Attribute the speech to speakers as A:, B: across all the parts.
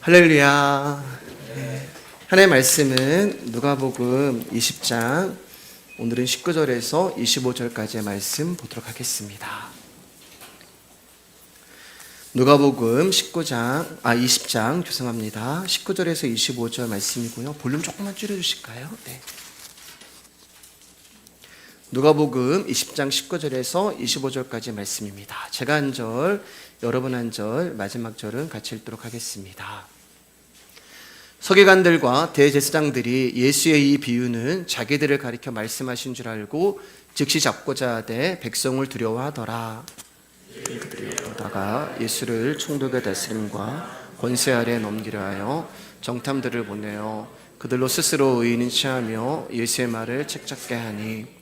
A: 할렐루야. 네. 하나님의 말씀은 누가복음 20장, 오늘은 19절에서 25절까지의 말씀 보도록 하겠습니다. 누가복음 20장 죄송합니다. 19절에서 25절 말씀이고요. 볼륨 조금만 줄여주실까요? 네. 누가복음 20장 19절에서 25절까지 말씀입니다. 제가 한 절, 여러분 한 절, 마지막 절은 같이 읽도록 하겠습니다. 서기관들과 대제사장들이 예수의 이 비유는 자기들을 가리켜 말씀하신 줄 알고 즉시 잡고자 하되 백성을 두려워하더라. 그들이 보다가 예수를 총독의 다스림과 권세 아래 넘기려 하여 정탐들을 보내어 그들로 스스로 의인인 체하며 예수의 말을 책잡게 하니,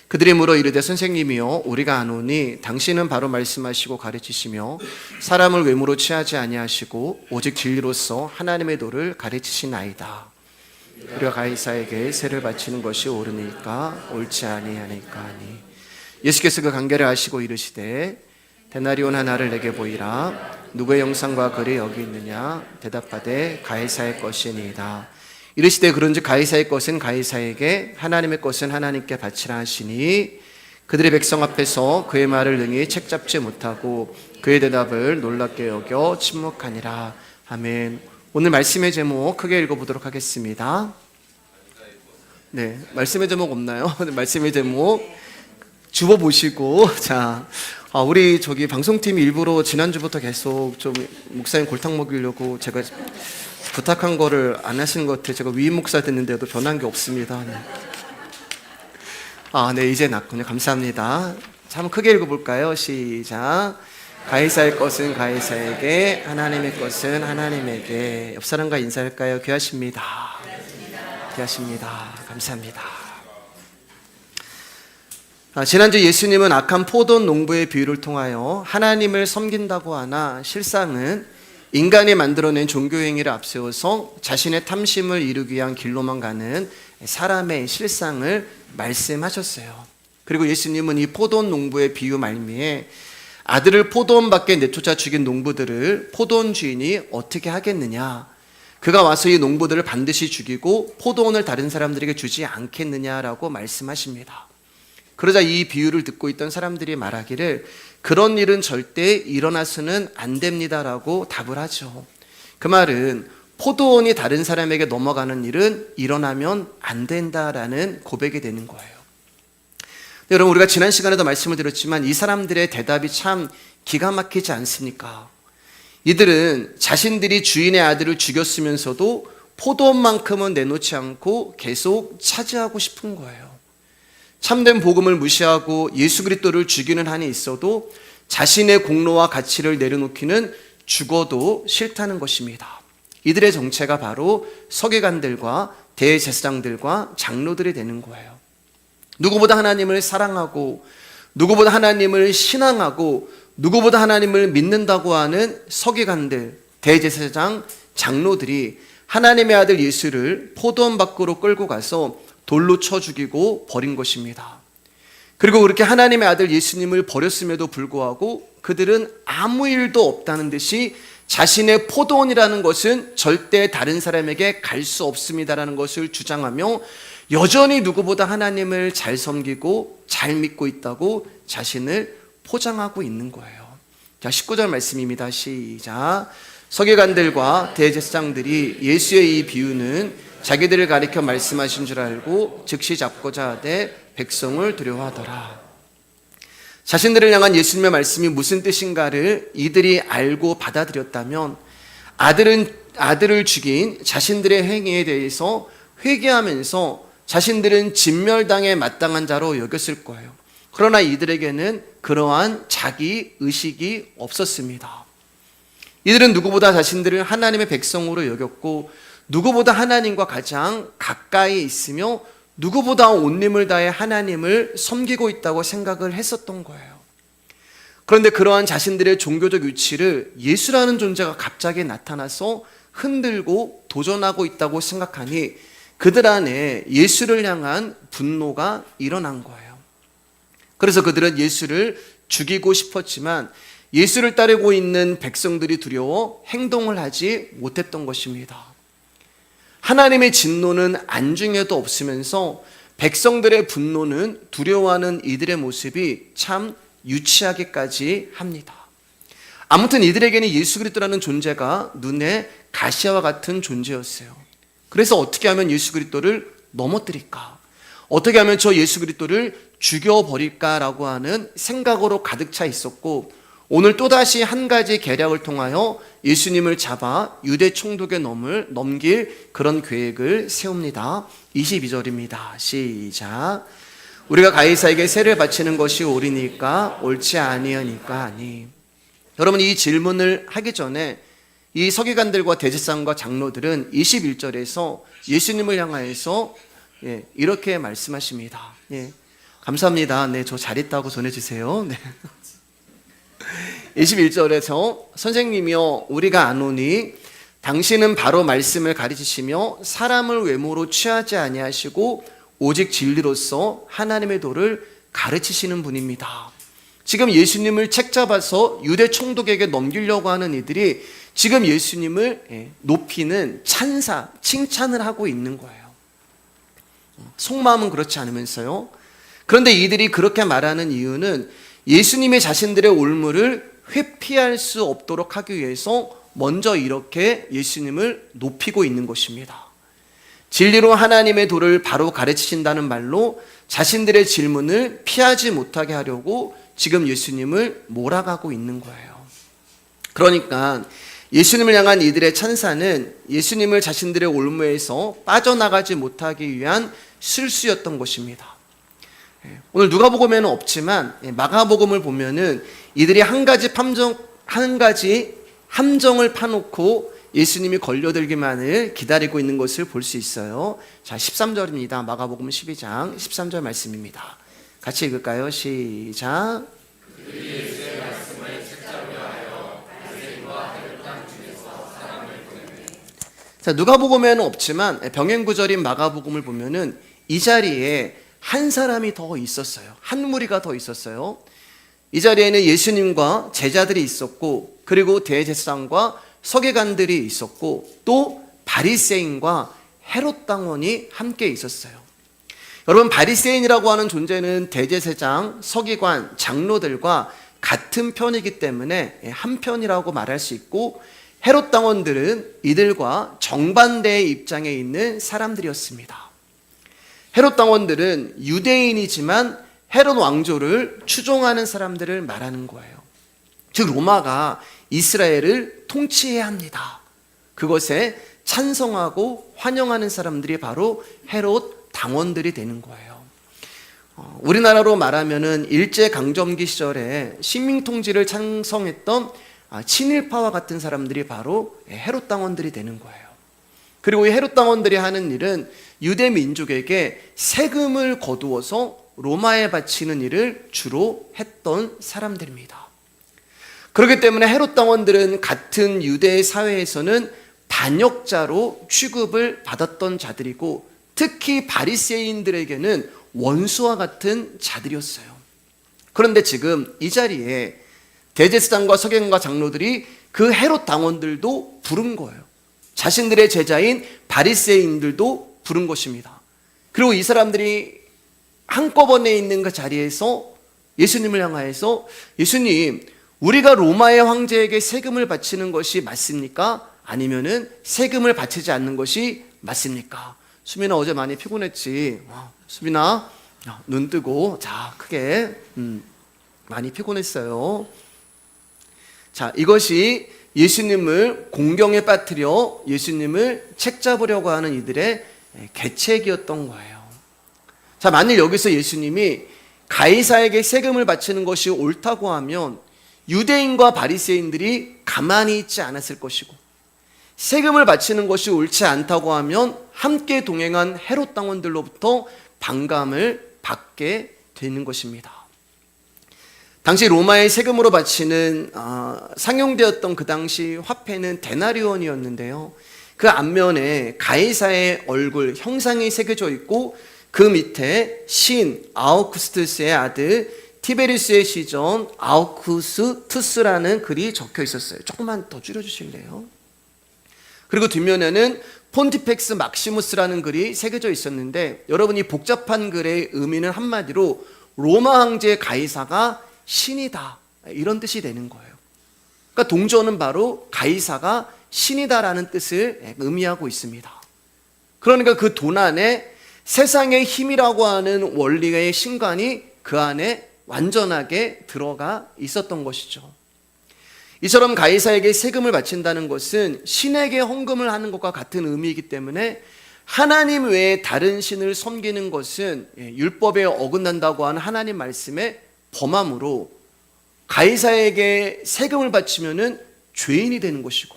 A: 그들이 물어 이르되 선생님이여 우리가 아노니 당신은 바로 말씀하시고 가르치시며 사람을 외모로 취하지 아니하시고 오직 진리로서 하나님의 도를 가르치시나이다. 우리가 가이사에게 세를 바치는 것이 옳으니까 옳지 아니하니까 하니, 예수께서 그 관계를 아시고 이르시되 데나리온 하나를 내게 보이라. 누구의 형상과 글이 여기 있느냐? 대답하되 가이사의 것이니이다. 이르시되 그런즉 가이사의 것은 가이사에게, 하나님의 것은 하나님께 바치라 하시니, 그들의 백성 앞에서 그의 말을 능히 책잡지 못하고 그의 대답을 놀랍게 여겨 침묵하니라. 아멘. 오늘 말씀의 제목 크게 읽어보도록 하겠습니다. 네, 말씀의 제목 없나요? 말씀의 제목 주워보시고, 자, 우리 방송팀이 일부러 지난주부터 계속 좀 목사님 골탕 먹이려고 제가 부탁한 거를 안 하시는 것 같아요. 제가 위임 목사 됐는데도 변한 게 없습니다. 네. 네, 이제 났군요. 감사합니다. 자, 한번 크게 읽어볼까요? 시작. 가이사의 것은 가이사에게, 하나님의 것은 하나님에게. 옆 사람과 인사할까요? 귀하십니다. 귀하십니다. 감사합니다. 지난주 예수님은 악한 포도원 농부의 비유를 통하여 하나님을 섬긴다고 하나 실상은 인간이 만들어낸 종교행위를 앞세워서 자신의 탐심을 이루기 위한 길로만 가는 사람의 실상을 말씀하셨어요. 그리고 예수님은 이 포도원 농부의 비유 말미에 아들을 포도원 밖에 내쫓아 죽인 농부들을 포도원 주인이 어떻게 하겠느냐, 그가 와서 이 농부들을 반드시 죽이고 포도원을 다른 사람들에게 주지 않겠느냐라고 말씀하십니다. 그러자 이 비유를 듣고 있던 사람들이 말하기를 그런 일은 절대 일어나서는 안 됩니다라고 답을 하죠. 그 말은 포도원이 다른 사람에게 넘어가는 일은 일어나면 안 된다라는 고백이 되는 거예요. 여러분, 우리가 지난 시간에도 말씀을 드렸지만 이 사람들의 대답이 참 기가 막히지 않습니까? 이들은 자신들이 주인의 아들을 죽였으면서도 포도원만큼은 내놓지 않고 계속 차지하고 싶은 거예요. 참된 복음을 무시하고 예수 그리스도를 죽이는 한이 있어도 자신의 공로와 가치를 내려놓기는 죽어도 싫다는 것입니다. 이들의 정체가 바로 서기관들과 대제사장들과 장로들이 되는 거예요. 누구보다 하나님을 사랑하고 누구보다 하나님을 신앙하고 누구보다 하나님을 믿는다고 하는 서기관들, 대제사장, 장로들이 하나님의 아들 예수를 포도원 밖으로 끌고 가서 돌로 쳐 죽이고 버린 것입니다. 그리고 그렇게 하나님의 아들 예수님을 버렸음에도 불구하고 그들은 아무 일도 없다는 듯이 자신의 포도원이라는 것은 절대 다른 사람에게 갈 수 없습니다라는 것을 주장하며 여전히 누구보다 하나님을 잘 섬기고 잘 믿고 있다고 자신을 포장하고 있는 거예요. 자, 19절 말씀입니다. 시작. 서기관들과 대제사장들이 예수의 이 비유는 자기들을 가리켜 말씀하신 줄 알고 즉시 잡고자 하되 백성을 두려워하더라. 자신들을 향한 예수님의 말씀이 무슨 뜻인가를 이들이 알고 받아들였다면 아들을 죽인 자신들의 행위에 대해서 회개하면서 자신들은 진멸당에 마땅한 자로 여겼을 거예요. 그러나 이들에게는 그러한 자기 의식이 없었습니다. 이들은 누구보다 자신들을 하나님의 백성으로 여겼고 누구보다 하나님과 가장 가까이 있으며 누구보다 온 힘을 다해 하나님을 섬기고 있다고 생각을 했었던 거예요. 그런데 그러한 자신들의 종교적 위치를 예수라는 존재가 갑자기 나타나서 흔들고 도전하고 있다고 생각하니 그들 안에 예수를 향한 분노가 일어난 거예요. 그래서 그들은 예수를 죽이고 싶었지만 예수를 따르고 있는 백성들이 두려워 행동을 하지 못했던 것입니다. 하나님의 진노는 안중에도 없으면서 백성들의 분노는 두려워하는 이들의 모습이 참 유치하기까지 합니다. 아무튼 이들에게는 예수 그리스도라는 존재가 눈에 가시와 같은 존재였어요. 그래서 어떻게 하면 예수 그리스도를 넘어뜨릴까? 어떻게 하면 저 예수 그리스도를 죽여버릴까라고 하는 생각으로 가득 차 있었고, 오늘 또다시 한 가지 계략을 통하여 예수님을 잡아 유대 총독에 넘길 그런 계획을 세웁니다. 22절입니다. 시작. 우리가 가이사에게 세를 바치는 것이 옳으니까 옳지 아니하니까 아니. 여러분, 이 질문을 하기 전에 이 서기관들과 대제사장과 장로들은 21절에서 예수님을 향하여서 이렇게 말씀하십니다. 감사합니다. 네, 저 잘했다고 전해주세요. 네. 21절에서 선생님이여 우리가 아노니 당신은 바로 말씀을 가르치시며 사람을 외모로 취하지 아니하시고 오직 진리로서 하나님의 도를 가르치시는 분입니다. 지금 예수님을 책잡아서 유대 총독에게 넘기려고 하는 이들이 지금 예수님을 높이는 찬사, 칭찬을 하고 있는 거예요. 속마음은 그렇지 않으면서요. 그런데 이들이 그렇게 말하는 이유는 예수님의 자신들의 올무를 회피할 수 없도록 하기 위해서 먼저 이렇게 예수님을 높이고 있는 것입니다. 진리로 하나님의 도를 바로 가르치신다는 말로 자신들의 질문을 피하지 못하게 하려고 지금 예수님을 몰아가고 있는 거예요. 그러니까 예수님을 향한 이들의 찬사는 예수님을 자신들의 올무에서 빠져나가지 못하기 위한 실수였던 것입니다. 오늘 누가복음에는 없지만 마가복음을 보면은 이들이 한 가지 함정을 파놓고 예수님이 걸려들기만을 기다리고 있는 것을 볼 수 있어요. 자, 13절입니다. 마가복음 12장 13절 말씀입니다. 같이 읽을까요? 시작. 자, 누가복음에는 없지만 병행구절인 마가복음을 보면은 이 자리에 한 사람이 더 있었어요. 한 무리가 더 있었어요. 이 자리에는 예수님과 제자들이 있었고, 그리고 대제사장과 서기관들이 있었고, 또 바리새인과 헤롯 당원이 함께 있었어요. 여러분, 바리새인이라고 하는 존재는 대제사장, 서기관, 장로들과 같은 편이기 때문에 한 편이라고 말할 수 있고, 헤롯 당원들은 이들과 정반대의 입장에 있는 사람들이었습니다. 헤롯 당원들은 유대인이지만 헤롯 왕조를 추종하는 사람들을 말하는 거예요. 즉 로마가 이스라엘을 통치해야 합니다. 그것에 찬성하고 환영하는 사람들이 바로 헤롯 당원들이 되는 거예요. 우리나라로 말하면은 일제강점기 시절에 식민통치를 찬성했던 친일파와 같은 사람들이 바로 헤롯 당원들이 되는 거예요. 그리고 이 헤롯 당원들이 하는 일은 유대 민족에게 세금을 거두어서 로마에 바치는 일을 주로 했던 사람들입니다. 그렇기 때문에 헤롯 당원들은 같은 유대 사회에서는 반역자로 취급을 받았던 자들이고, 특히 바리새인들에게는 원수와 같은 자들이었어요. 그런데 지금 이 자리에 대제사장과 서기관과 장로들이 그 헤롯 당원들도 부른 거예요. 자신들의 제자인 바리새인들도 부른 것입니다. 그리고 이 사람들이 한꺼번에 있는 그 자리에서 예수님을 향하여서 예수님, 우리가 로마의 황제에게 세금을 바치는 것이 맞습니까? 아니면은 세금을 바치지 않는 것이 맞습니까? 수빈아, 어제 많이 피곤했지? 수빈아, 눈 뜨고 자 크게 많이 피곤했어요. 자, 이것이 예수님을 공경에 빠뜨려 예수님을 책잡으려고 하는 이들의 계책이었던 거예요. 자, 만일 여기서 예수님이 가이사에게 세금을 바치는 것이 옳다고 하면 유대인과 바리새인들이 가만히 있지 않았을 것이고, 세금을 바치는 것이 옳지 않다고 하면 함께 동행한 헤롯 당원들로부터 반감을 받게 되는 것입니다. 당시 로마의 세금으로 바치는 상용되었던 그 당시 화폐는 데나리온이었는데요. 그 앞면에 가이사의 얼굴 형상이 새겨져 있고, 그 밑에 신 아우구스투스의 아들 티베리스의 시전 아우쿠스투스라는 글이 적혀 있었어요. 조금만 더 줄여주실래요? 그리고 뒷면에는 폰티펙스 막시무스라는 글이 새겨져 있었는데, 여러분 이 복잡한 글의 의미는 한마디로 로마 황제 가이사가 신이다, 이런 뜻이 되는 거예요. 그러니까 동전은 바로 가이사가 신이다라는 뜻을 의미하고 있습니다. 그러니까 그 돈 안에 세상의 힘이라고 하는 원리의 신관이 그 안에 완전하게 들어가 있었던 것이죠. 이처럼 가이사에게 세금을 바친다는 것은 신에게 헌금을 하는 것과 같은 의미이기 때문에 하나님 외에 다른 신을 섬기는 것은 율법에 어긋난다고 하는 하나님 말씀에 범함으로, 가이사에게 세금을 바치면은 죄인이 되는 것이고,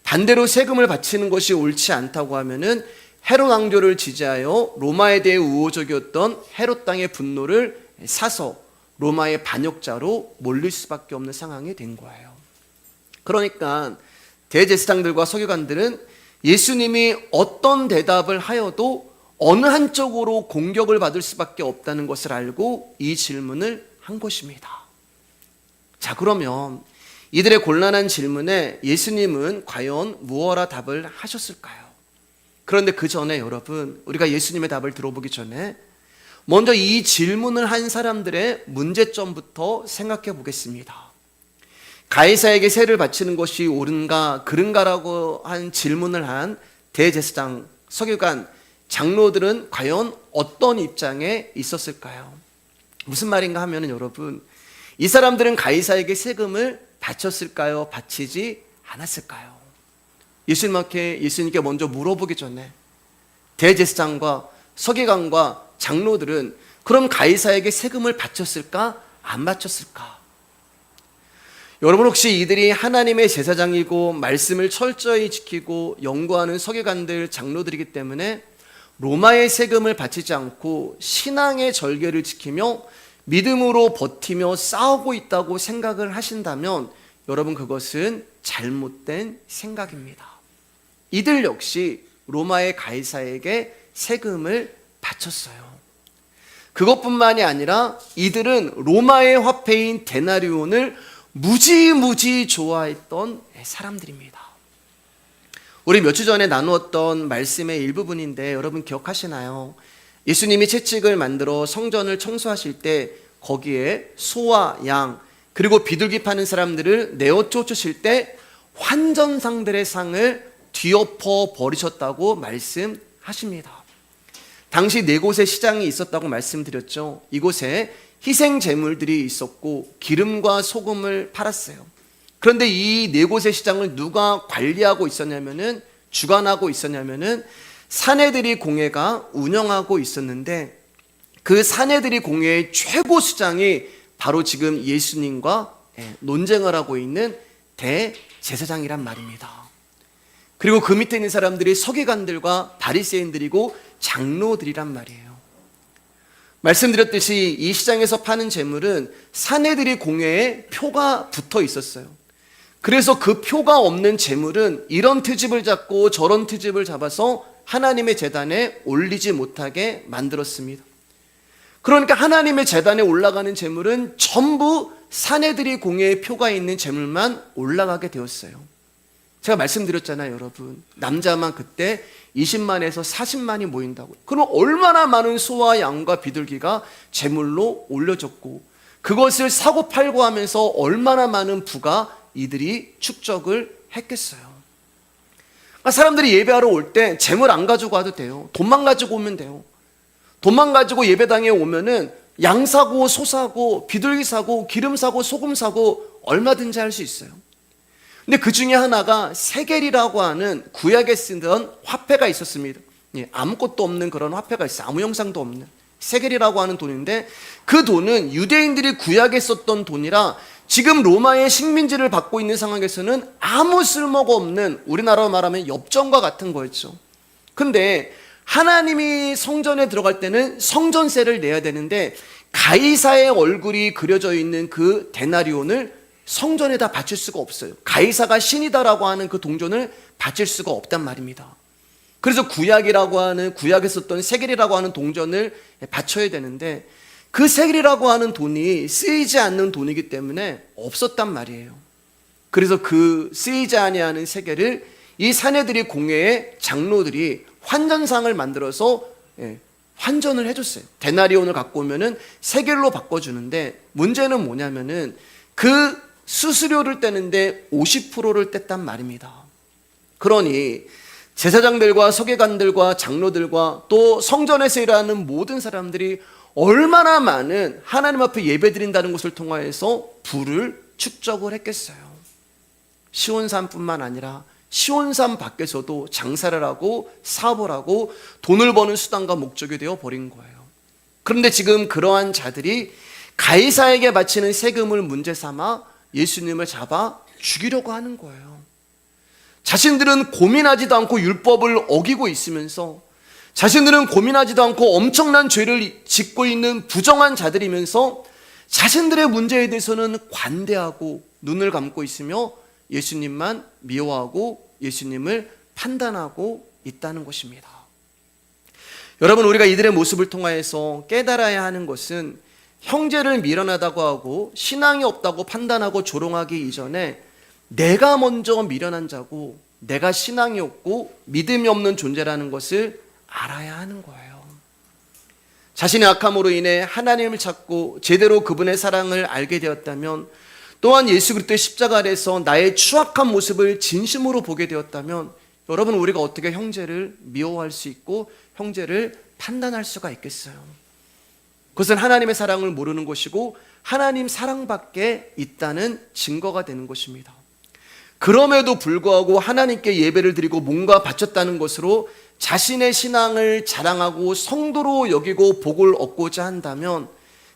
A: 반대로 세금을 바치는 것이 옳지 않다고 하면은 헤롯 왕조를 지지하여 로마에 대해 우호적이었던 헤롯 땅의 분노를 사서 로마의 반역자로 몰릴 수밖에 없는 상황이 된 거예요. 그러니까 대제사장들과 서기관들은 예수님이 어떤 대답을 하여도 어느 한쪽으로 공격을 받을 수밖에 없다는 것을 알고 이 질문을 한 것입니다. 자, 그러면 이들의 곤란한 질문에 예수님은 과연 무엇라 답을 하셨을까요? 그런데 그 전에 여러분, 우리가 예수님의 답을 들어보기 전에 먼저 이 질문을 한 사람들의 문제점부터 생각해 보겠습니다. 가이사에게 세를 바치는 것이 옳은가 그른가라고 한 질문을 한 대제사장, 서기관, 장로들은 과연 어떤 입장에 있었을까요? 무슨 말인가 하면 여러분, 이 사람들은 가이사에게 세금을 바쳤을까요? 바치지 않았을까요? 예수님께 먼저 물어보기 전에 대제사장과 서기관과 장로들은 그럼 가이사에게 세금을 바쳤을까? 안 바쳤을까? 여러분, 혹시 이들이 하나님의 제사장이고 말씀을 철저히 지키고 연구하는 서기관들, 장로들이기 때문에 로마의 세금을 바치지 않고 신앙의 절개를 지키며 믿음으로 버티며 싸우고 있다고 생각을 하신다면 여러분, 그것은 잘못된 생각입니다. 이들 역시 로마의 가이사에게 세금을 바쳤어요. 그것뿐만이 아니라 이들은 로마의 화폐인 데나리온을 무지무지 좋아했던 사람들입니다. 우리 몇 주 전에 나누었던 말씀의 일부분인데 여러분 기억하시나요? 예수님이 채찍을 만들어 성전을 청소하실 때 거기에 소와 양 그리고 비둘기 파는 사람들을 내어 쫓으실 때 환전상들의 상을 뒤엎어 버리셨다고 말씀하십니다. 당시 4곳의 시장이 있었다고 말씀드렸죠. 이곳에 희생 제물들이 있었고 기름과 소금을 팔았어요. 그런데 이 4곳의 시장을 누가 관리하고 있었냐면은, 주관하고 있었냐면은 사내들이 공회가 운영하고 있었는데, 그 사내들이 공회의 최고 수장이 바로 지금 예수님과 논쟁을 하고 있는 대제사장이란 말입니다. 그리고 그 밑에 있는 사람들이 서기관들과 바리새인들이고 장로들이란 말이에요. 말씀드렸듯이 이 시장에서 파는 재물은 사내들이 공회에 표가 붙어 있었어요. 그래서 그 표가 없는 재물은 이런 트집을 잡고 저런 트집을 잡아서 하나님의 제단에 올리지 못하게 만들었습니다. 그러니까 하나님의 제단에 올라가는 재물은 전부 사내들이 공회에 표가 있는 재물만 올라가게 되었어요. 제가 말씀드렸잖아요, 여러분. 남자만 그때 20만에서 40만이 모인다고. 그럼 얼마나 많은 소와 양과 비둘기가 제물로 올려졌고, 그것을 사고 팔고 하면서 얼마나 많은 부가 이들이 축적을 했겠어요. 그러니까 사람들이 예배하러 올 때 제물 안 가지고 와도 돼요. 돈만 가지고 오면 돼요. 돈만 가지고 예배당에 오면은 양 사고 소 사고 비둘기 사고 기름 사고 소금 사고 얼마든지 할 수 있어요. 근데 그 중에 하나가 세겔이라고 하는 구약에 쓰던 화폐가 있었습니다. 아무것도 없는 그런 화폐가 있어요. 아무 형상도 없는 세겔이라고 하는 돈인데, 그 돈은 유대인들이 구약에 썼던 돈이라 지금 로마의 식민지를 받고 있는 상황에서는 아무 쓸모가 없는, 우리나라로 말하면 엽전과 같은 거였죠. 근데 하나님이 성전에 들어갈 때는 성전세를 내야 되는데, 가이사의 얼굴이 그려져 있는 그 데나리온을 성전에다 바칠 수가 없어요. 가이사가 신이다라고 하는 그 동전을 바칠 수가 없단 말입니다. 그래서 구약에 썼던 세겔이라고 하는 동전을 바쳐야 되는데, 그 세겔이라고 하는 돈이 쓰이지 않는 돈이기 때문에 없었단 말이에요. 그래서 그 쓰이지 아니하는 세겔을 이 사내들이 공회의 장로들이 환전상을 만들어서 환전을 해줬어요. 데나리온을 갖고 오면은 세겔로 바꿔주는데, 문제는 뭐냐면은 그 수수료를 떼는데 50%를 뗐단 말입니다. 그러니 제사장들과 서기관들과 장로들과 또 성전에서 일하는 모든 사람들이 얼마나 많은 하나님 앞에 예배드린다는 것을 통하여서 부를 축적을 했겠어요. 시온산뿐만 아니라 시온산 밖에서도 장사를 하고 사업을 하고 돈을 버는 수단과 목적이 되어 버린 거예요. 그런데 지금 그러한 자들이 가이사에게 바치는 세금을 문제 삼아 예수님을 잡아 죽이려고 하는 거예요. 자신들은 고민하지도 않고 율법을 어기고 있으면서, 자신들은 고민하지도 않고 엄청난 죄를 짓고 있는 부정한 자들이면서 자신들의 문제에 대해서는 관대하고 눈을 감고 있으며 예수님만 미워하고 예수님을 판단하고 있다는 것입니다. 여러분, 우리가 이들의 모습을 통하여서 깨달아야 하는 것은 형제를 미련하다고 하고 신앙이 없다고 판단하고 조롱하기 이전에 내가 먼저 미련한 자고 내가 신앙이 없고 믿음이 없는 존재라는 것을 알아야 하는 거예요. 자신의 악함으로 인해 하나님을 찾고 제대로 그분의 사랑을 알게 되었다면, 또한 예수 그리스도의 십자가 아래서 나의 추악한 모습을 진심으로 보게 되었다면, 여러분, 우리가 어떻게 형제를 미워할 수 있고 형제를 판단할 수가 있겠어요? 그것은 하나님의 사랑을 모르는 것이고 하나님 사랑밖에 있다는 증거가 되는 것입니다. 그럼에도 불구하고 하나님께 예배를 드리고 뭔가 바쳤다는 것으로 자신의 신앙을 자랑하고 성도로 여기고 복을 얻고자 한다면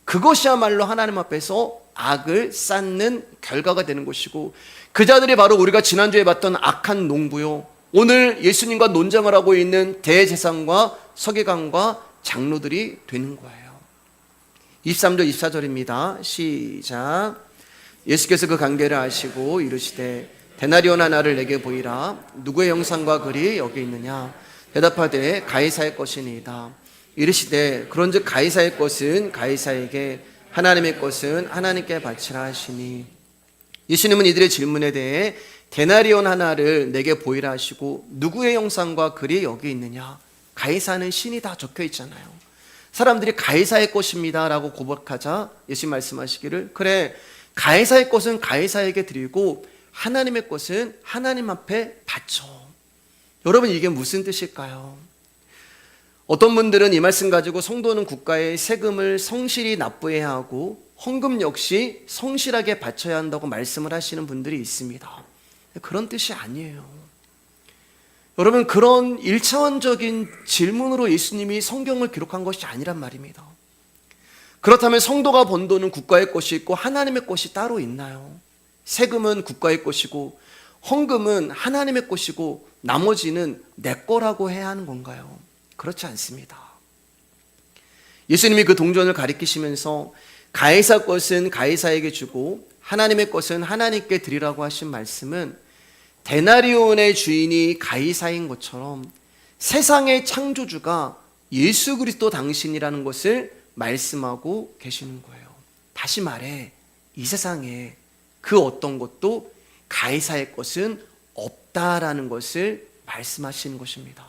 A: 그것이야말로 하나님 앞에서 악을 쌓는 결과가 되는 것이고, 그 자들이 바로 우리가 지난주에 봤던 악한 농부요, 오늘 예수님과 논쟁을 하고 있는 대제사장과 서기관과 장로들이 되는 거예요. 23절 24절입니다. 시작. 예수께서 그 관계를 아시고 이르시되 데나리온 하나를 내게 보이라. 누구의 형상과 글이 여기 있느냐? 대답하되 가이사의 것이니이다. 이르시되 그런즉 가이사의 것은 가이사에게, 하나님의 것은 하나님께 바치라 하시니. 예수님은 이들의 질문에 대해 데나리온 하나를 내게 보이라 하시고 누구의 형상과 글이 여기 있느냐? 가이사는 신이다 적혀 있잖아요. 사람들이 가이사의 것입니다 라고 고백하자 예수님 말씀하시기를, 그래, 가이사의 것은 가이사에게 드리고 하나님의 것은 하나님 앞에 바쳐. 여러분, 이게 무슨 뜻일까요? 어떤 분들은 이 말씀 가지고 성도는 국가의 세금을 성실히 납부해야 하고 헌금 역시 성실하게 바쳐야 한다고 말씀을 하시는 분들이 있습니다. 그런 뜻이 아니에요. 여러분, 그런 1차원적인 질문으로 예수님이 성경을 기록한 것이 아니란 말입니다. 그렇다면 성도가 번 돈은 국가의 것이 있고 하나님의 것이 따로 있나요? 세금은 국가의 것이고 헌금은 하나님의 것이고 나머지는 내 거라고 해야 하는 건가요? 그렇지 않습니다. 예수님이 그 동전을 가리키시면서 가이사 것은 가이사에게 주고 하나님의 것은 하나님께 드리라고 하신 말씀은 데나리온의 주인이 가이사인 것처럼 세상의 창조주가 예수 그리스도 당신이라는 것을 말씀하고 계시는 거예요. 다시 말해, 이 세상에 그 어떤 것도 가이사의 것은 없다라는 것을 말씀하시는 것입니다.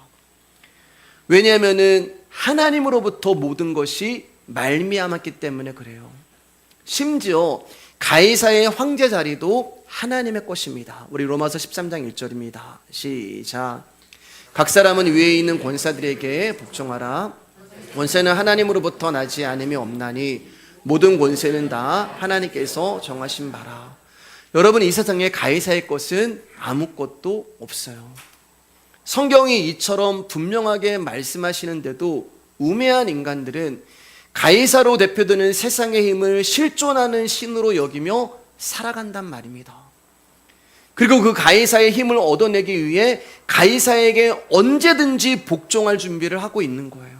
A: 왜냐하면 하나님으로부터 모든 것이 말미암았기 때문에 그래요. 심지어 가이사의 황제 자리도 하나님의 것입니다. 우리 로마서 13장 1절입니다. 시작. 각 사람은 위에 있는 권사들에게 복종하라. 권세는 하나님으로부터 나지 않음이 없나니 모든 권세는 다 하나님께서 정하신 바라. 여러분, 이 세상에 가이사의 것은 아무것도 없어요. 성경이 이처럼 분명하게 말씀하시는데도 우매한 인간들은 가이사로 대표되는 세상의 힘을 실존하는 신으로 여기며 살아간단 말입니다. 그리고 그 가이사의 힘을 얻어내기 위해 가이사에게 언제든지 복종할 준비를 하고 있는 거예요.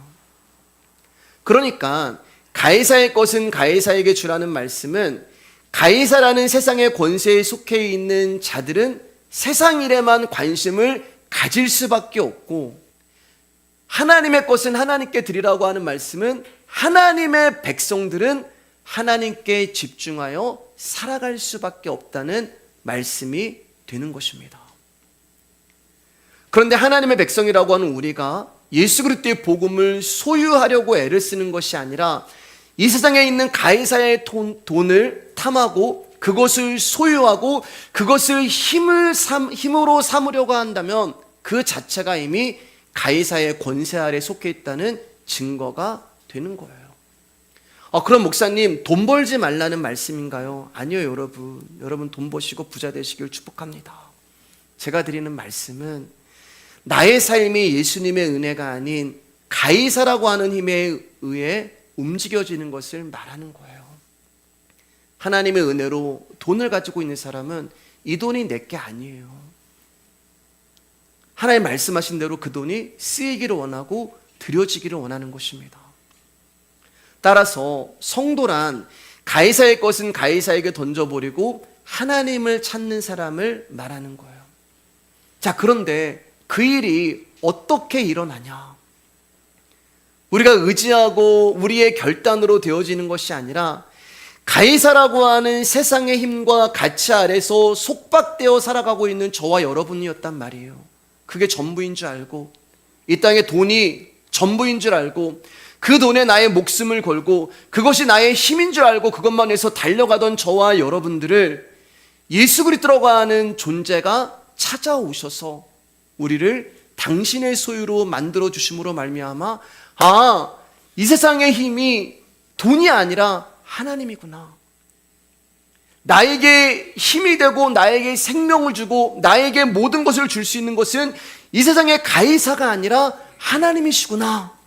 A: 그러니까 가이사의 것은 가이사에게 주라는 말씀은 가이사라는 세상의 권세에 속해 있는 자들은 세상 일에만 관심을 가질 수밖에 없고, 하나님의 것은 하나님께 드리라고 하는 말씀은 하나님의 백성들은 하나님께 집중하여 살아갈 수밖에 없다는 말씀이 되는 것입니다. 그런데 하나님의 백성이라고 하는 우리가 예수 그리스도의 복음을 소유하려고 애를 쓰는 것이 아니라 이 세상에 있는 가해사의 돈을 탐하고 그것을 소유하고 그것을 힘으로 삼으려고 한다면 그 자체가 이미 가해사의 권세 아래 속해 있다는 증거가 되는 거예요. 그럼 목사님, 돈 벌지 말라는 말씀인가요? 아니요, 여러분. 여러분 돈 버시고 부자 되시길 축복합니다. 제가 드리는 말씀은 나의 삶이 예수님의 은혜가 아닌 가이사라고 하는 힘에 의해 움직여지는 것을 말하는 거예요. 하나님의 은혜로 돈을 가지고 있는 사람은 이 돈이 내게 아니에요. 하나님 말씀하신 대로 그 돈이 쓰이기를 원하고 드려지기를 원하는 것입니다. 따라서 성도란 가이사의 것은 가이사에게 던져버리고 하나님을 찾는 사람을 말하는 거예요. 자, 그런데 그 일이 어떻게 일어나냐? 우리가 의지하고 우리의 결단으로 되어지는 것이 아니라 가이사라고 하는 세상의 힘과 가치 아래서 속박되어 살아가고 있는 저와 여러분이었단 말이에요. 그게 전부인 줄 알고, 이 땅의 돈이 전부인 줄 알고, 그 돈에 나의 목숨을 걸고 그것이 나의 힘인 줄 알고 그것만 해서 달려가던 저와 여러분들을 예수 그리스도라고 하는 존재가 찾아오셔서 우리를 당신의 소유로 만들어 주심으로 말미암아, 이 세상의 힘이 돈이 아니라 하나님이구나. 나에게 힘이 되고 나에게 생명을 주고 나에게 모든 것을 줄 수 있는 것은 이 세상의 가이사가 아니라 하나님이시구나.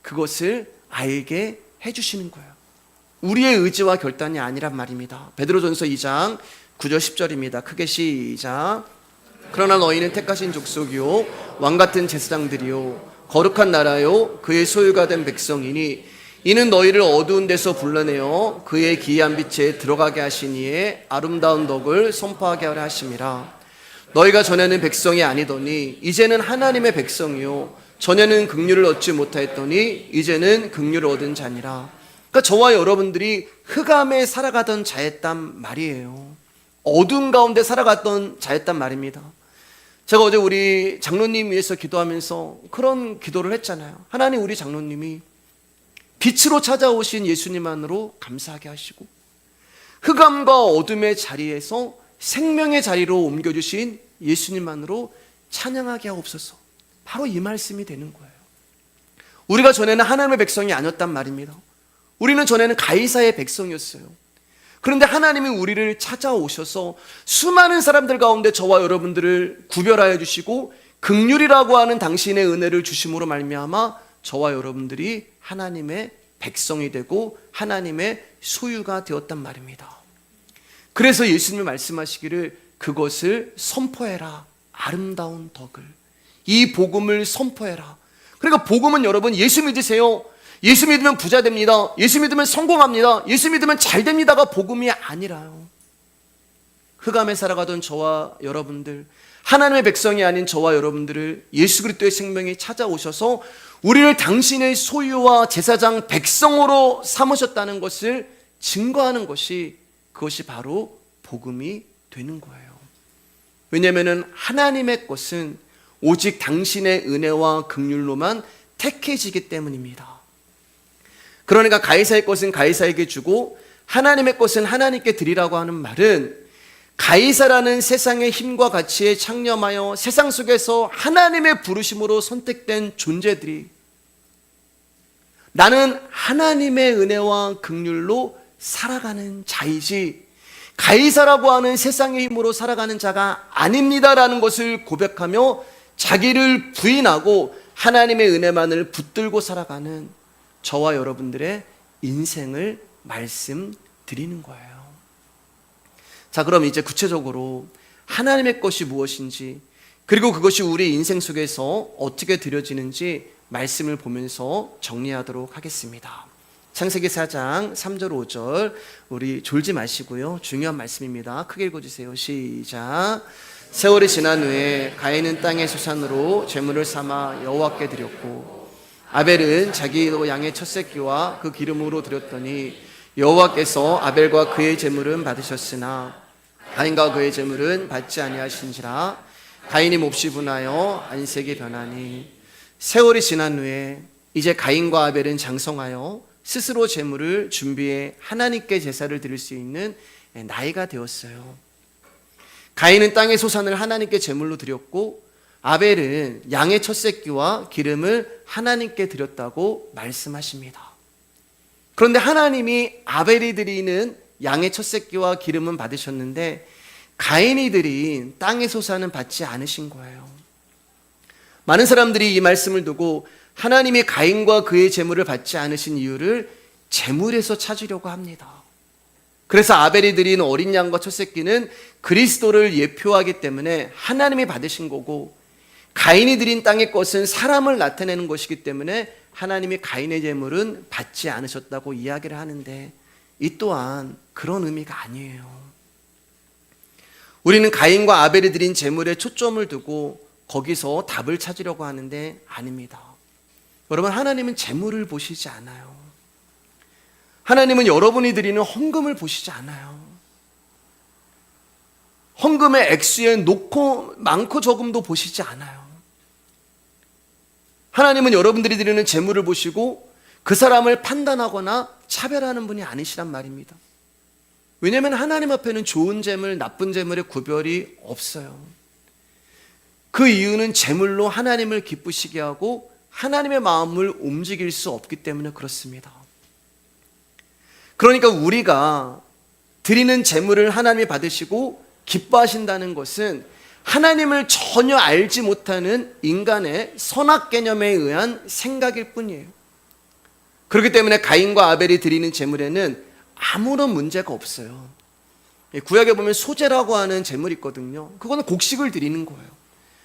A: 그것을 알게 해주시는 거예요. 우리의 의지와 결단이 아니란 말입니다. 베드로전서 2장 9절 10절입니다. 크게 시작. 그러나 너희는 택하신 족속이요 왕같은 제사장들이요 거룩한 나라요 그의 소유가 된 백성이니 이는 너희를 어두운 데서 불러내어 그의 기이한 빛에 들어가게 하시니에 아름다운 덕을 선포하게 하려 하심이라. 너희가 전에는 백성이 아니더니 이제는 하나님의 백성이요 전에는 긍휼을 얻지 못하였더니 이제는 긍휼을 얻은 자니라. 그러니까 저와 여러분들이 흑암에 살아가던 자였단 말이에요. 어두운 가운데 살아갔던 자였단 말입니다. 제가 어제 우리 장로님 위해서 기도하면서 그런 기도를 했잖아요. 하나님, 우리 장로님이 빛으로 찾아오신 예수님만으로 감사하게 하시고 흑암과 어둠의 자리에서 생명의 자리로 옮겨주신 예수님만으로 찬양하게 하옵소서. 바로 이 말씀이 되는 거예요. 우리가 전에는 하나님의 백성이 아니었단 말입니다. 우리는 전에는 가이사의 백성이었어요. 그런데 하나님이 우리를 찾아오셔서 수많은 사람들 가운데 저와 여러분들을 구별하여 주시고 긍휼이라고 하는 당신의 은혜를 주심으로 말미암아 저와 여러분들이 하나님의 백성이 되고 하나님의 소유가 되었단 말입니다. 그래서 예수님이 말씀하시기를 그것을 선포해라. 아름다운 덕을. 이 복음을 선포해라. 그러니까 복음은 여러분, 예수 믿으세요. 예수 믿으면 부자 됩니다. 예수 믿으면 성공합니다. 예수 믿으면 잘 됩니다가 복음이 아니라요. 흑암에 살아가던 저와 여러분들, 하나님의 백성이 아닌 저와 여러분들을 예수 그리스도의 생명이 찾아오셔서 우리를 당신의 소유와 제사장 백성으로 삼으셨다는 것을 증거하는 것이, 그것이 바로 복음이 되는 거예요. 왜냐하면 하나님의 것은 오직 당신의 은혜와 긍휼로만 택해지기 때문입니다. 그러니까 가이사의 것은 가이사에게 주고 하나님의 것은 하나님께 드리라고 하는 말은, 가이사라는 세상의 힘과 가치에 창념하여 세상 속에서 하나님의 부르심으로 선택된 존재들이 나는 하나님의 은혜와 긍휼로 살아가는 자이지 가이사라고 하는 세상의 힘으로 살아가는 자가 아닙니다라는 것을 고백하며 자기를 부인하고 하나님의 은혜만을 붙들고 살아가는 저와 여러분들의 인생을 말씀드리는 거예요. 자, 그럼 이제 구체적으로 하나님의 것이 무엇인지, 그리고 그것이 우리 인생 속에서 어떻게 드려지는지 말씀을 보면서 정리하도록 하겠습니다. 창세기 4장 3절 5절 우리 졸지 마시고요, 중요한 말씀입니다. 크게 읽어주세요. 시작. 세월이 지난 후에 가인은 땅의 소산으로 제물을 삼아 여호와께 드렸고 아벨은 자기 양의 첫 새끼와 그 기름으로 드렸더니 여호와께서 아벨과 그의 제물은 받으셨으나 가인과 그의 제물은 받지 아니하신지라. 가인이 몹시 분하여 안색이 변하니. 세월이 지난 후에 이제 가인과 아벨은 장성하여 스스로 제물을 준비해 하나님께 제사를 드릴 수 있는 나이가 되었어요. 가인은 땅의 소산을 하나님께 제물로 드렸고 아벨은 양의 첫 새끼와 기름을 하나님께 드렸다고 말씀하십니다. 그런데 하나님이 아벨이 드리는 양의 첫 새끼와 기름은 받으셨는데 가인이 드린 땅의 소산은 받지 않으신 거예요. 많은 사람들이 이 말씀을 두고 하나님이 가인과 그의 제물을 받지 않으신 이유를 제물에서 찾으려고 합니다. 그래서 아벨이 드린 어린 양과 첫 새끼는 그리스도를 예표하기 때문에 하나님이 받으신 거고, 가인이 드린 땅의 것은 사람을 나타내는 것이기 때문에 하나님이 가인의 제물은 받지 않으셨다고 이야기를 하는데, 이 또한 그런 의미가 아니에요. 우리는 가인과 아벨이 드린 제물에 초점을 두고 거기서 답을 찾으려고 하는데 아닙니다. 여러분, 하나님은 제물을 보시지 않아요. 하나님은 여러분이 드리는 헌금을 보시지 않아요. 헌금의 액수에 많고 적음도 보시지 않아요. 하나님은 여러분들이 드리는 제물을 보시고 그 사람을 판단하거나 차별하는 분이 아니시란 말입니다. 왜냐하면 하나님 앞에는 좋은 제물, 나쁜 제물의 구별이 없어요. 그 이유는 제물로 하나님을 기쁘시게 하고 하나님의 마음을 움직일 수 없기 때문에 그렇습니다. 그러니까 우리가 드리는 제물을 하나님이 받으시고 기뻐하신다는 것은 하나님을 전혀 알지 못하는 인간의 선악 개념에 의한 생각일 뿐이에요. 그렇기 때문에 가인과 아벨이 드리는 제물에는 아무런 문제가 없어요. 구약에 보면 소제라고 하는 제물이 있거든요. 그거는 곡식을 드리는 거예요.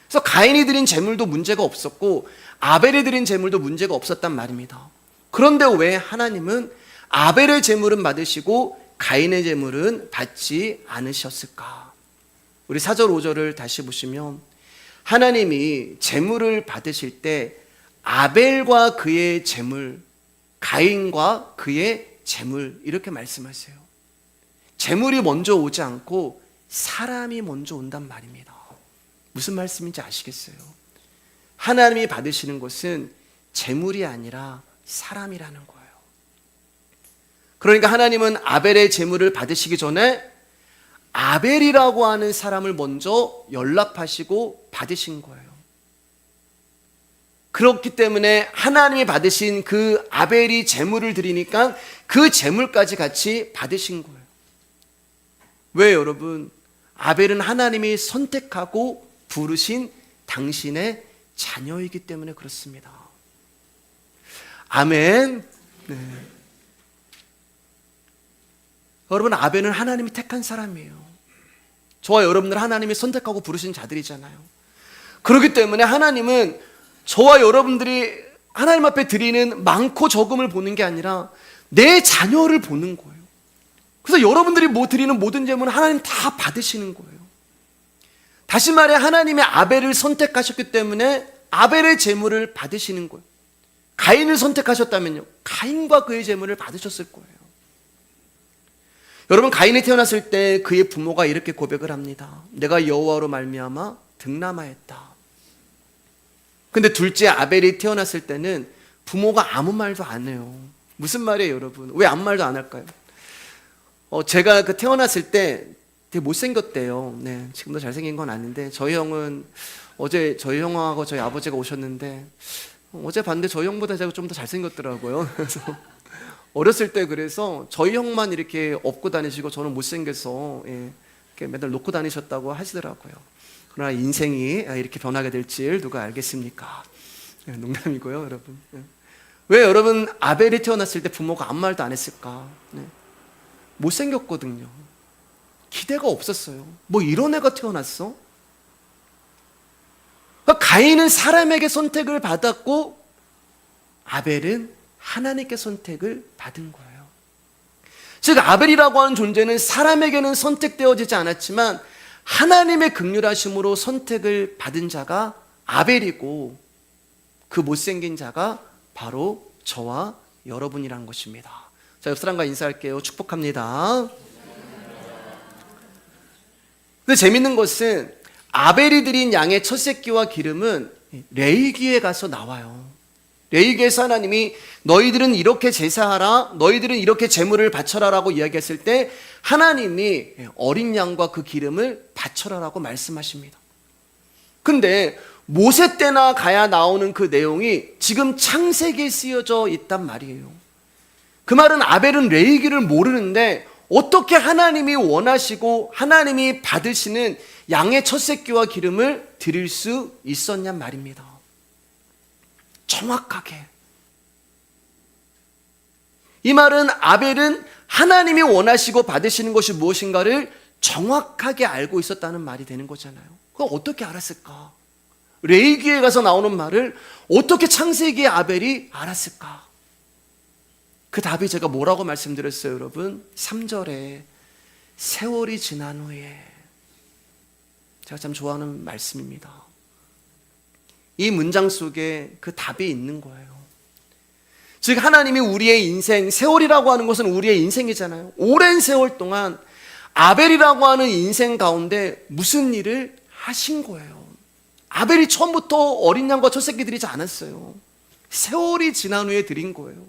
A: 그래서 가인이 드린 제물도 문제가 없었고 아벨이 드린 제물도 문제가 없었단 말입니다. 그런데 왜 하나님은 아벨의 제물은 받으시고 가인의 제물은 받지 않으셨을까? 우리 4절 5절을 다시 보시면 하나님이 제물을 받으실 때 아벨과 그의 제물, 가인과 그의 제물 이렇게 말씀하세요. 제물이 먼저 오지 않고 사람이 먼저 온단 말입니다. 무슨 말씀인지 아시겠어요? 하나님이 받으시는 것은 제물이 아니라 사람이라는 거예요. 그러니까 하나님은 아벨의 제물을 받으시기 전에 아벨이라고 하는 사람을 먼저 연락하시고 받으신 거예요. 그렇기 때문에 하나님이 받으신 그 아벨이 제물을 드리니까 그 제물까지 같이 받으신 거예요. 왜 여러분? 아벨은 하나님이 선택하고 부르신 당신의 자녀이기 때문에 그렇습니다. 아멘. 네. 여러분, 아벨은 하나님이 택한 사람이에요. 저와 여러분들 하나님이 선택하고 부르신 자들이잖아요. 그렇기 때문에 하나님은 저와 여러분들이 하나님 앞에 드리는 많고 적음을 보는 게 아니라 내 자녀를 보는 거예요. 그래서 여러분들이 드리는 모든 제물은 하나님 다 받으시는 거예요. 다시 말해 하나님이 아벨을 선택하셨기 때문에 아벨의 제물을 받으시는 거예요. 가인을 선택하셨다면요, 가인과 그의 제물을 받으셨을 거예요. 여러분, 가인이 태어났을 때 그의 부모가 이렇게 고백을 합니다. 내가 여호와로 말미암아 득남하였다. 근데 둘째 아벨이 태어났을 때는 부모가 아무 말도 안 해요. 무슨 말이에요, 여러분? 왜 아무 말도 안 할까요? 제가 태어났을 때 되게 못생겼대요. 네, 지금도 잘생긴 건 아닌데 저희 형은 어제 저희 형하고 저희 아버지가 오셨는데 어제 봤는데 저희 형보다 제가 좀 더 잘생겼더라고요. 그래서 어렸을 때 그래서 저희 형만 이렇게 업고 다니시고 저는 못생겨서 이렇게 맨날 놓고 다니셨다고 하시더라고요. 그러나 인생이 이렇게 변하게 될지 누가 알겠습니까? 농담이고요, 여러분. 왜 여러분 아벨이 태어났을 때 부모가 아무 말도 안 했을까? 못생겼거든요. 기대가 없었어요. 뭐 이런 애가 태어났어? 가인은 사람에게 선택을 받았고 아벨은 하나님께 선택을 받은 거예요. 즉 아벨이라고 하는 존재는 사람에게는 선택되어지지 않았지만 하나님의 긍휼하심으로 선택을 받은 자가 아벨이고 그 못생긴 자가 바로 저와 여러분이란 것입니다. 자, 옆 사람과 인사할게요. 축복합니다. 근데 재밌는 것은 아벨이 드린 양의 첫 새끼와 기름은 레위기에 가서 나와요. 레위기에서 하나님이 너희들은 이렇게 제사하라, 너희들은 이렇게 제물을 바쳐라라고 이야기했을 때 하나님이 어린 양과 그 기름을 바쳐라라고 말씀하십니다. 근데 모세 때나 가야 나오는 그 내용이 지금 창세기에 쓰여져 있단 말이에요. 그 말은 아벨은 레위기를 모르는데 어떻게 하나님이 원하시고 하나님이 받으시는 양의 첫 새끼와 기름을 드릴 수 있었냔 말입니다. 정확하게. 이 말은 아벨은 하나님이 원하시고 받으시는 것이 무엇인가를 정확하게 알고 있었다는 말이 되는 거잖아요. 그럼 어떻게 알았을까? 레위기에 가서 나오는 말을 어떻게 창세기의 아벨이 알았을까? 그 답이 제가 뭐라고 말씀드렸어요, 여러분? 3절에 세월이 지난 후에. 제가 참 좋아하는 말씀입니다. 이 문장 속에 그 답이 있는 거예요. 즉 하나님이 우리의 인생, 세월이라고 하는 것은 우리의 인생이잖아요. 오랜 세월 동안 아벨이라고 하는 인생 가운데 무슨 일을 하신 거예요. 아벨이 처음부터 어린 양과 첫 새끼 드리지 않았어요. 세월이 지난 후에 드린 거예요.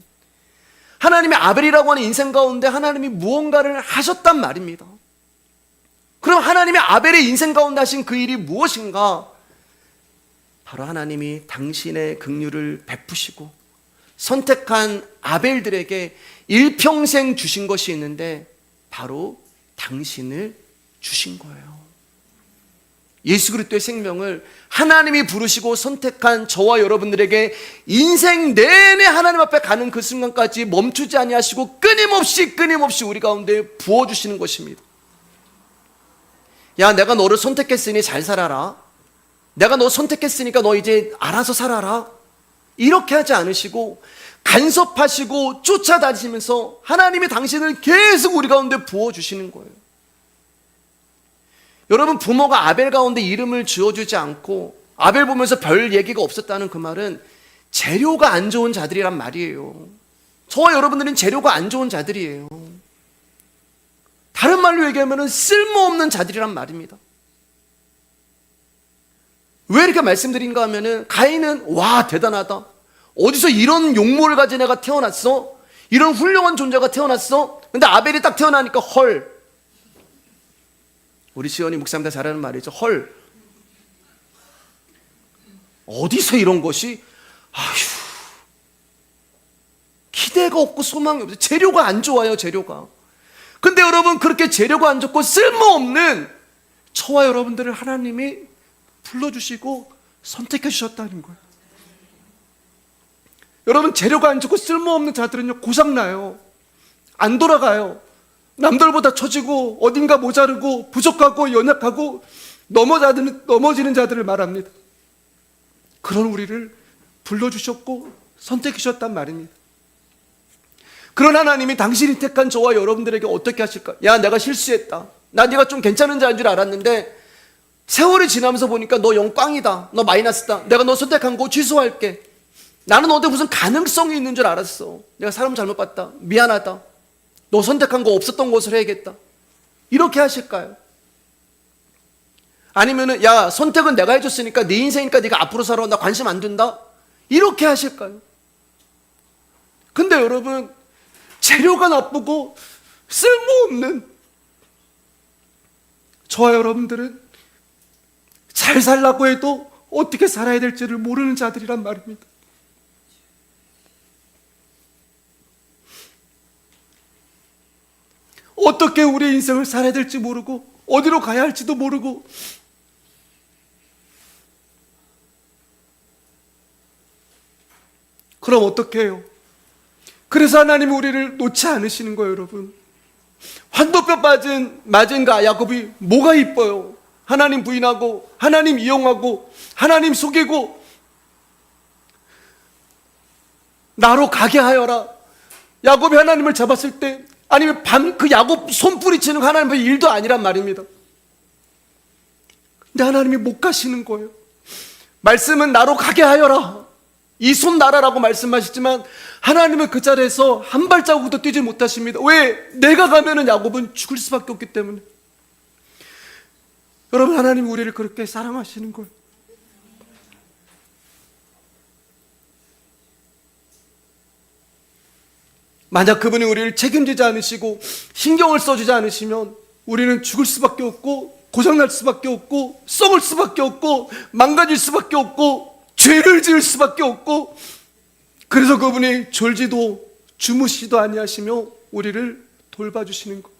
A: 하나님이 아벨이라고 하는 인생 가운데 하나님이 무언가를 하셨단 말입니다. 그럼 하나님이 아벨의 인생 가운데 하신 그 일이 무엇인가? 바로 하나님이 당신의 긍휼을 베푸시고 선택한 아벨들에게 일평생 주신 것이 있는데 바로 당신을 주신 거예요. 예수 그리스도의 생명을 하나님이 부르시고 선택한 저와 여러분들에게 인생 내내 하나님 앞에 가는 그 순간까지 멈추지 아니하시고 끊임없이 우리 가운데 부어주시는 것입니다. 야, 내가 너를 선택했으니 잘 살아라. 내가 너 선택했으니까 너 이제 알아서 살아라. 이렇게 하지 않으시고 간섭하시고 쫓아다니시면서 하나님이 당신을 계속 우리 가운데 부어주시는 거예요. 여러분, 부모가 아벨 가운데 이름을 지어주지 않고 아벨 보면서 별 얘기가 없었다는 그 말은 재료가 안 좋은 자들이란 말이에요. 저와 여러분들은 재료가 안 좋은 자들이에요. 다른 말로 얘기하면 쓸모없는 자들이란 말입니다. 왜 이렇게 말씀드린가 하면은 가인은 와 대단하다. 어디서 이런 용모를 가진 애가 태어났어? 이런 훌륭한 존재가 태어났어? 근데 아벨이 딱 태어나니까 헐. 우리 시원이 목사님들 잘하는 말이죠. 헐. 어디서 이런 것이? 아휴. 기대가 없고 소망이 없어요. 재료가 안 좋아요, 재료가. 근데 여러분, 그렇게 재료가 안 좋고 쓸모없는 저와 여러분들을 하나님이 불러주시고 선택해 주셨다는 거예요. 여러분, 재료가 안 좋고 쓸모없는 자들은요, 고장나요. 안 돌아가요. 남들보다 처지고 어딘가 모자르고 부족하고 연약하고 넘어지는 자들을 말합니다. 그런 우리를 불러주셨고 선택해 주셨단 말입니다. 그런 하나님이 당신이 택한 저와 여러분들에게 어떻게 하실까? 야, 내가 실수했다. 나 네가 좀 괜찮은 자인 줄 알았는데 세월이 지나면서 보니까 너 영 꽝이다. 너 마이너스다. 내가 너 선택한 거 취소할게. 나는 너한테 무슨 가능성이 있는 줄 알았어. 내가 사람 잘못 봤다. 미안하다. 너 선택한 거 없었던 것을 해야겠다. 이렇게 하실까요? 아니면은 야, 선택은 내가 해줬으니까 네 인생이니까 네가 앞으로 살아. 나 관심 안 둔다. 이렇게 하실까요? 근데 여러분, 재료가 나쁘고 쓸모없는 저와 여러분들은 잘 살라고 해도 어떻게 살아야 될지를 모르는 자들이란 말입니다. 어떻게 우리의 인생을 살아야 될지 모르고 어디로 가야 할지도 모르고 그럼 어떻게 해요? 그래서 하나님이 우리를 놓지 않으시는 거예요, 여러분. 환도뼈 맞은 가 야곱이 뭐가 이뻐요? 하나님 부인하고 하나님 이용하고 하나님 속이고 나로 가게 하여라. 야곱이 하나님을 잡았을 때 아니면 그 야곱 손뿌리치는 하나님의 일도 아니란 말입니다. 근데 하나님이 못 가시는 거예요. 말씀은 나로 가게 하여라. 이 손 놔라라고 말씀하시지만 하나님은 그 자리에서 한 발자국도 뛰지 못하십니다. 왜? 내가 가면은 야곱은 죽을 수밖에 없기 때문에. 여러분, 하나님이 우리를 그렇게 사랑하시는 거예요. 만약 그분이 우리를 책임지지 않으시고 신경을 써주지 않으시면 우리는 죽을 수밖에 없고 고장날 수밖에 없고 썩을 수밖에 없고 망가질 수밖에 없고 죄를 지을 수밖에 없고, 그래서 그분이 졸지도 주무시도 아니하시며 우리를 돌봐주시는 것.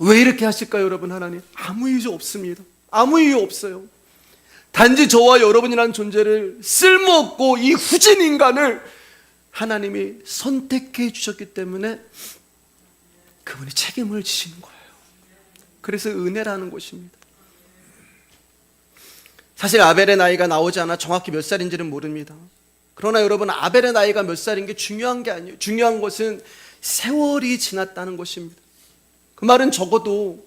A: 왜 이렇게 하실까요, 여러분? 하나님 아무 이유 없습니다. 아무 이유 없어요. 단지 저와 여러분이라는 존재를, 쓸모없고 이 후진 인간을 하나님이 선택해 주셨기 때문에 그분이 책임을 지시는 거예요. 그래서 은혜라는 것입니다. 사실 아벨의 나이가 나오지 않아 정확히 몇 살인지는 모릅니다. 그러나 여러분, 아벨의 나이가 몇 살인 게 중요한 게 아니에요. 중요한 것은 세월이 지났다는 것입니다. 그 말은 적어도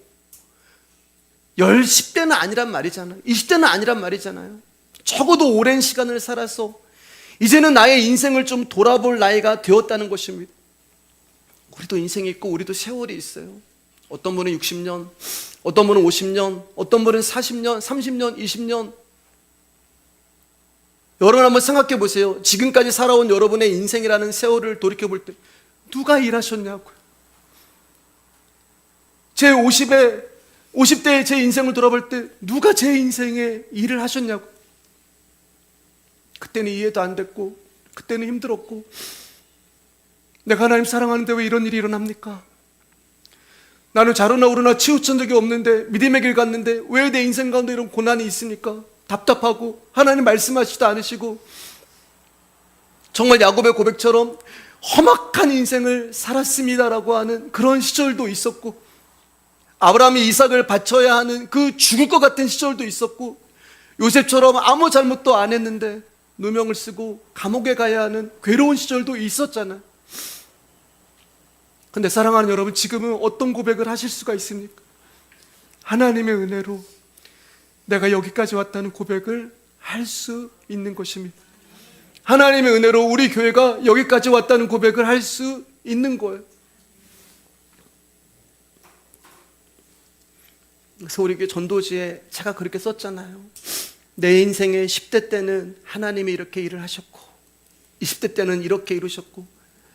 A: 10대는 아니란 말이잖아요. 20대는 아니란 말이잖아요. 적어도 오랜 시간을 살아서 이제는 나의 인생을 좀 돌아볼 나이가 되었다는 것입니다. 우리도 인생이 있고 우리도 세월이 있어요. 어떤 분은 60년, 어떤 분은 50년, 어떤 분은 40년, 30년, 20년. 여러분 한번 생각해 보세요. 지금까지 살아온 여러분의 인생이라는 세월을 돌이켜 볼 때 누가 일하셨냐고요. 제 50대의 제 인생을 돌아볼 때 누가 제 인생에 일을 하셨냐고. 그때는 이해도 안 됐고 그때는 힘들었고, 내가 하나님 사랑하는데 왜 이런 일이 일어납니까? 나는 자로나 우러나 치우친 적이 없는데, 믿음의 길 갔는데 왜 내 인생 가운데 이런 고난이 있습니까? 답답하고 하나님 말씀하시지도 않으시고, 정말 야곱의 고백처럼 험악한 인생을 살았습니다라고 하는 그런 시절도 있었고, 아브라함이 이삭을 바쳐야 하는 그 죽을 것 같은 시절도 있었고, 요셉처럼 아무 잘못도 안 했는데 누명을 쓰고 감옥에 가야 하는 괴로운 시절도 있었잖아요. 근데 사랑하는 여러분, 지금은 어떤 고백을 하실 수가 있습니까? 하나님의 은혜로 내가 여기까지 왔다는 고백을 할 수 있는 것입니다. 하나님의 은혜로 우리 교회가 여기까지 왔다는 고백을 할 수 있는 거예요. 그래서 우리 교회 전도지에 제가 그렇게 썼잖아요. 내 인생의 10대 때는 하나님이 이렇게 일을 하셨고, 20대 때는 이렇게 이루셨고,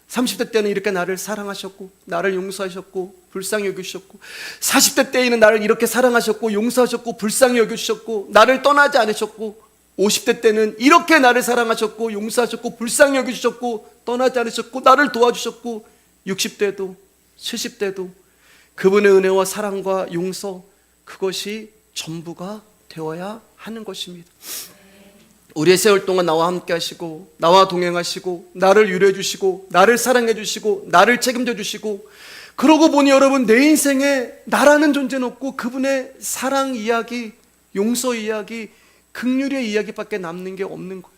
A: 30대 때는 이렇게 나를 사랑하셨고 나를 용서하셨고 불쌍히 여기셨고, 40대 때에는 나를 이렇게 사랑하셨고 용서하셨고 불쌍히 여기셨고 나를 떠나지 않으셨고, 50대 때는 이렇게 나를 사랑하셨고 용서하셨고 불쌍히 여기셨고 떠나지 않으셨고 나를 도와주셨고, 60대도 70대도 그분의 은혜와 사랑과 용서, 그것이 전부가 되어야 하는 것입니다. 우리의 세월 동안 나와 함께 하시고 나와 동행하시고 나를 위로해 주시고 나를 사랑해 주시고 나를 책임져 주시고, 그러고 보니 여러분, 내 인생에 나라는 존재는 없고 그분의 사랑 이야기, 용서 이야기, 긍휼의 이야기밖에 남는 게 없는 거예요.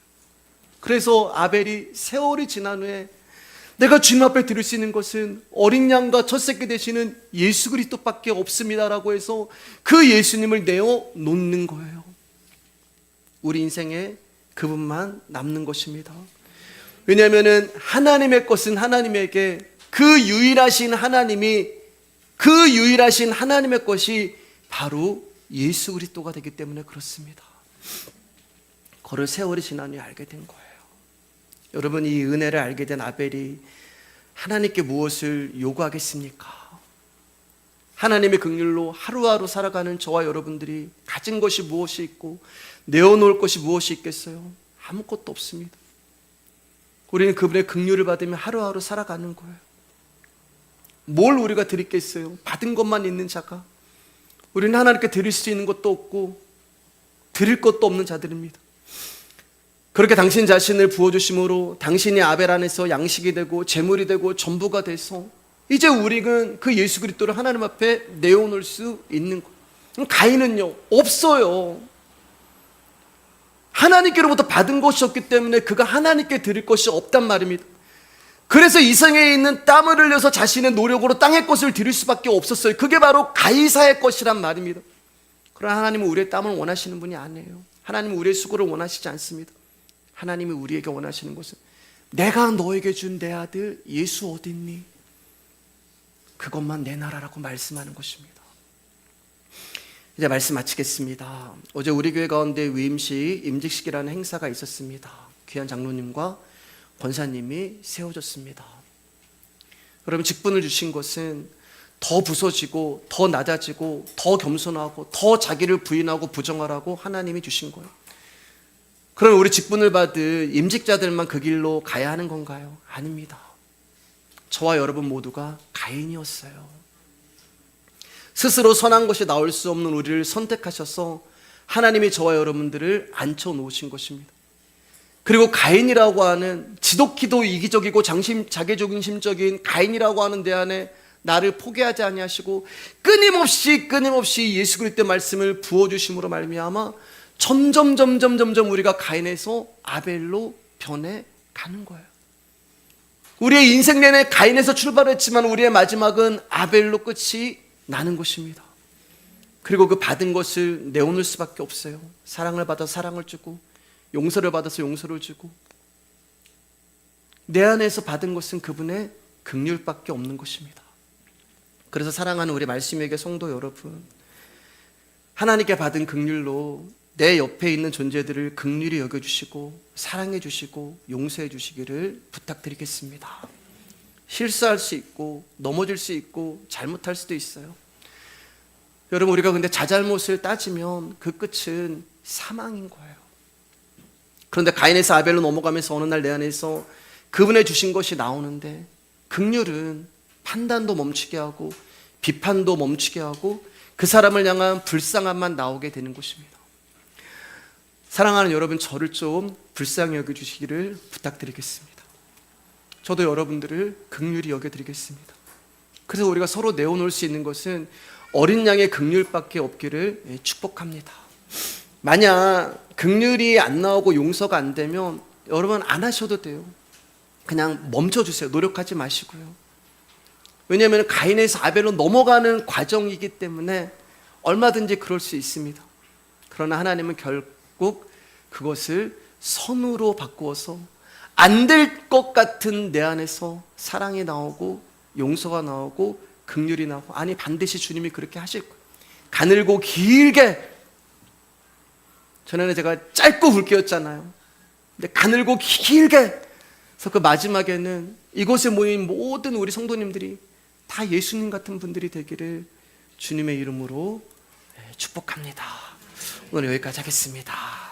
A: 그래서 아벨이 세월이 지난 후에 내가 주님 앞에 드릴 수 있는 것은 어린 양과 첫 새끼 되시는 예수 그리스도밖에 없습니다라고 해서 그 예수님을 내어 놓는 거예요. 우리 인생에 그분만 남는 것입니다. 왜냐하면 하나님의 것은 하나님에게, 그 유일하신 하나님의 것이 바로 예수 그리스도가 되기 때문에 그렇습니다. 그걸 세월이 지난 후에 알게 된 거예요. 여러분, 이 은혜를 알게 된 아벨이 하나님께 무엇을 요구하겠습니까? 하나님의 긍휼로 하루하루 살아가는 저와 여러분들이 가진 것이 무엇이 있고 내어놓을 것이 무엇이 있겠어요? 아무것도 없습니다. 우리는 그분의 긍휼을 받으며 하루하루 살아가는 거예요. 뭘 우리가 드리겠어요? 받은 것만 있는 자가. 우리는 하나님께 드릴 수 있는 것도 없고 드릴 것도 없는 자들입니다. 그렇게 당신 자신을 부어주심으로 당신이 아벨 안에서 양식이 되고 재물이 되고 전부가 돼서 이제 우리는 그 예수 그리스도를 하나님 앞에 내어놓을 수 있는 거예요. 가인은요, 없어요. 하나님께로부터 받은 것이 없기 때문에 그가 하나님께 드릴 것이 없단 말입니다. 그래서 이 생에 있는 땀을 흘려서 자신의 노력으로 땅의 것을 드릴 수밖에 없었어요. 그게 바로 가이사의 것이란 말입니다. 그러나 하나님은 우리의 땀을 원하시는 분이 아니에요. 하나님은 우리의 수고를 원하시지 않습니다. 하나님이 우리에게 원하시는 것은 내가 너에게 준 내 아들 예수 어디 있니? 그것만 내놔라라고 말씀하는 것입니다. 이제 말씀 마치겠습니다. 어제 우리 교회 가운데 위임식, 임직식이라는 행사가 있었습니다. 귀한 장로님과 권사님이 세워졌습니다. 여러분, 직분을 주신 것은 더 부서지고 더 낮아지고 더 겸손하고 더 자기를 부인하고 부정하라고 하나님이 주신 거예요. 그럼 우리 직분을 받을 임직자들만 그 길로 가야 하는 건가요? 아닙니다. 저와 여러분 모두가 가인이었어요. 스스로 선한 것이 나올 수 없는 우리를 선택하셔서 하나님이 저와 여러분들을 앉혀놓으신 것입니다. 그리고 가인이라고 하는 지독히도 이기적이고 자기중심적인 가인이라고 하는 내 안에 나를 포기하지 아니하시고 끊임없이 예수 그리스도의 말씀을 부어주심으로 말미암아 점점 우리가 가인에서 아벨로 변해가는 거예요. 우리의 인생 내내 가인에서 출발했지만 우리의 마지막은 아벨로 끝이 나는 것입니다. 그리고 그 받은 것을 내어놓을 수밖에 없어요. 사랑을 받아서 사랑을 주고 용서를 받아서 용서를 주고 내 안에서 받은 것은 그분의 긍휼밖에 없는 것입니다. 그래서 사랑하는 우리 말씀에게 성도 여러분, 하나님께 받은 긍휼로 내 옆에 있는 존재들을 긍휼히 여겨주시고 사랑해 주시고 용서해 주시기를 부탁드리겠습니다. 실수할 수 있고 넘어질 수 있고 잘못할 수도 있어요. 여러분, 우리가 근데 자잘못을 따지면 그 끝은 사망인 거예요. 그런데 가인에서 아벨로 넘어가면서 어느 날 내 안에서 그분의 주신 것이 나오는데, 긍휼은 판단도 멈추게 하고 비판도 멈추게 하고 그 사람을 향한 불쌍함만 나오게 되는 것입니다. 사랑하는 여러분, 저를 좀 불쌍히 여겨주시기를 부탁드리겠습니다. 저도 여러분들을 긍휼히 여겨드리겠습니다. 그래서 우리가 서로 내어놓을 수 있는 것은 어린 양의 긍휼밖에 없기를 축복합니다. 만약 긍휼이 안 나오고 용서가 안 되면 여러분 안 하셔도 돼요. 그냥 멈춰주세요. 노력하지 마시고요. 왜냐하면 가인에서 아벨로 넘어가는 과정이기 때문에 얼마든지 그럴 수 있습니다. 그러나 하나님은 결국 그것을 선으로 바꾸어서 안 될 것 같은 내 안에서 사랑이 나오고 용서가 나오고 긍휼이 나오고, 아니 반드시 주님이 그렇게 하실 거예요. 가늘고 길게, 전에는 제가 짧고 굵게였잖아요. 근데 가늘고 길게 해서 그 마지막에는 이곳에 모인 모든 우리 성도님들이 다 예수님 같은 분들이 되기를 주님의 이름으로 축복합니다. 오늘 여기까지 하겠습니다.